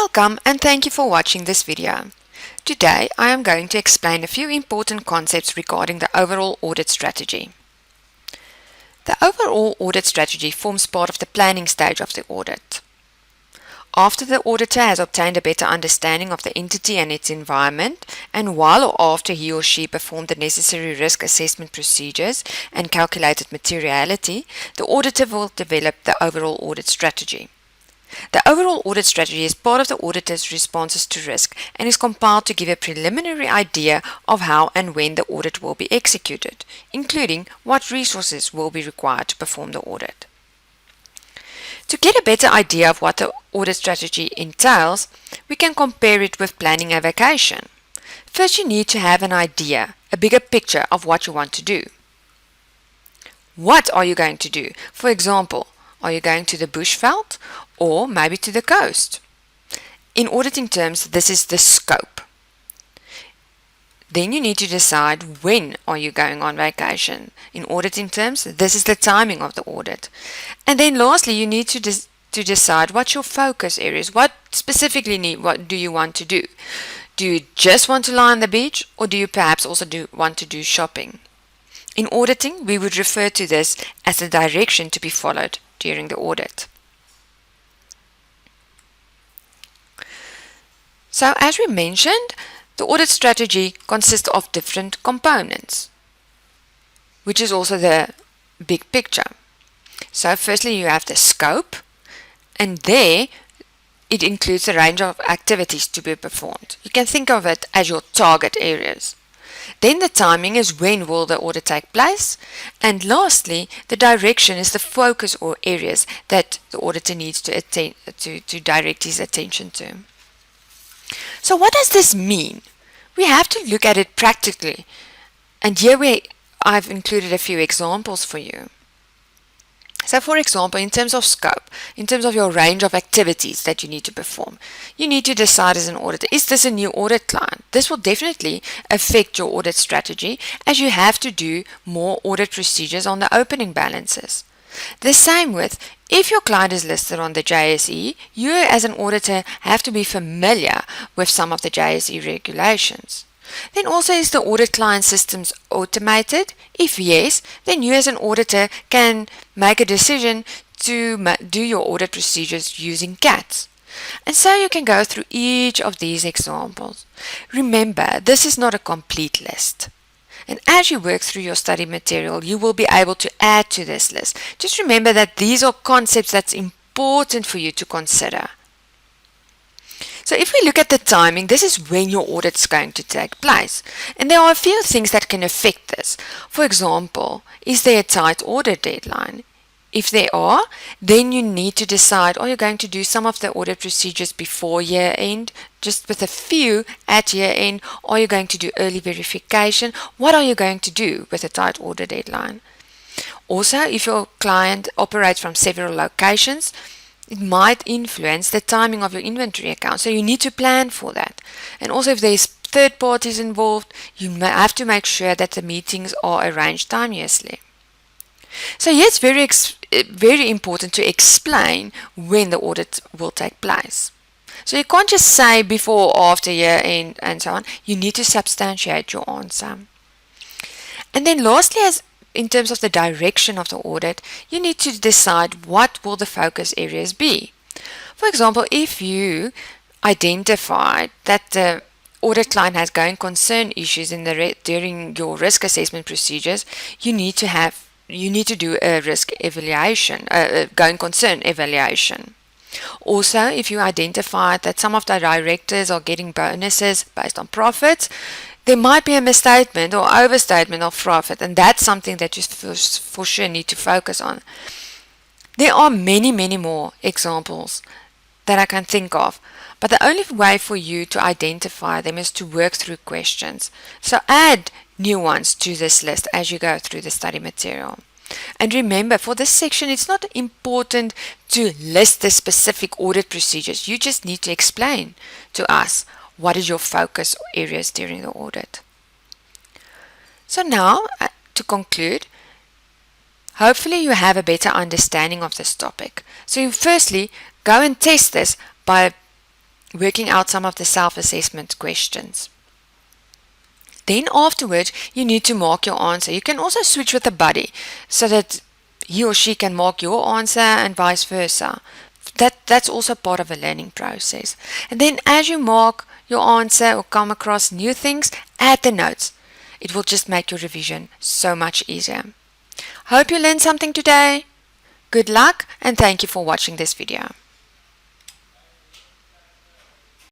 Welcome and thank you for watching this video. Today I am going to explain a few important concepts regarding the overall audit strategy. The overall audit strategy forms part of the planning stage of the audit. After the auditor has obtained a better understanding of the entity and its environment, and while or after he or she performed the necessary risk assessment procedures and calculated materiality, the auditor will develop the overall audit strategy. The overall audit strategy is part of the auditor's responses to risk and is compiled to give a preliminary idea of how and when the audit will be executed, including what resources will be required to perform the audit. To get a better idea of what the audit strategy entails, we can compare it with planning a vacation. First, you need to have an idea, a bigger picture of what you want to do. What are you going to do? For example, are you going to the bushveld or maybe to the coast? In auditing terms, this is the scope. Then you need to decide when are you going on vacation. In auditing terms, this is the timing of the audit. And then lastly, you need to decide what's your focus areas. What specifically what do you want to do? Do you just want to lie on the beach, or do you perhaps also want to do shopping? In auditing, we would refer to this as the direction to be followed during the audit. So as we mentioned, the audit strategy consists of different components, which is also the big picture. So firstly you have the scope, and there it includes a range of activities to be performed. You can think of it as your target areas. Then the timing is when will the audit take place, and lastly the direction is the focus or areas that the auditor needs to direct his attention to. So what does this mean? We have to look at it practically, and here I've included a few examples for you. So for example, in terms of scope, in terms of your range of activities that you need to perform, you need to decide as an auditor, is this a new audit client? This will definitely affect your audit strategy, as you have to do more audit procedures on the opening balances. The same with, if your client is listed on the JSE, you as an auditor have to be familiar with some of the JSE regulations. Then also, is the audit client systems automated? If yes, then you as an auditor can make a decision to do your audit procedures using CATs. And so you can go through each of these examples. Remember, this is not a complete list. And as you work through your study material, you will be able to add to this list. Just remember that these are concepts that's important for you to consider. So if we look at the timing, this is when your audit is going to take place. And there are a few things that can affect this. For example, is there a tight audit deadline? If there are, then you need to decide, are you going to do some of the audit procedures before year end, just with a few at year end? Are you going to do early verification? What are you going to do with a tight audit deadline? Also, if your client operates from several locations, it might influence the timing of your inventory account, so you need to plan for that. And also, if there's third parties involved, you have to make sure that the meetings are arranged timeously. So here it's very important to explain when the audit will take place. So you can't just say before or after year end and so on. You need to substantiate your answer. And then lastly, in terms of the direction of the audit, you need to decide what will the focus areas be. For example, if you identified that the audit client has going concern issues during your risk assessment procedures, you need to do a risk evaluation, going concern evaluation. Also, if you identify that some of the directors are getting bonuses based on profits, there might be a misstatement or overstatement of profit, and that's something that you for sure need to focus on. There are many more examples that I can think of, but the only way for you to identify them is to work through questions. So add new ones to this list as you go through the study material. And remember, for this section, it's not important to list the specific audit procedures. You just need to explain to us what is your focus areas during the audit. So now, to conclude, hopefully you have a better understanding of this topic. So you firstly go and test this by working out some of the self-assessment questions. Then afterwards, you need to mark your answer. You can also switch with a buddy so that he or she can mark your answer and vice versa. That's also part of a learning process. And then as you mark your answer or come across new things, add the notes. It will just make your revision so much easier. Hope you learned something today. Good luck and thank you for watching this video.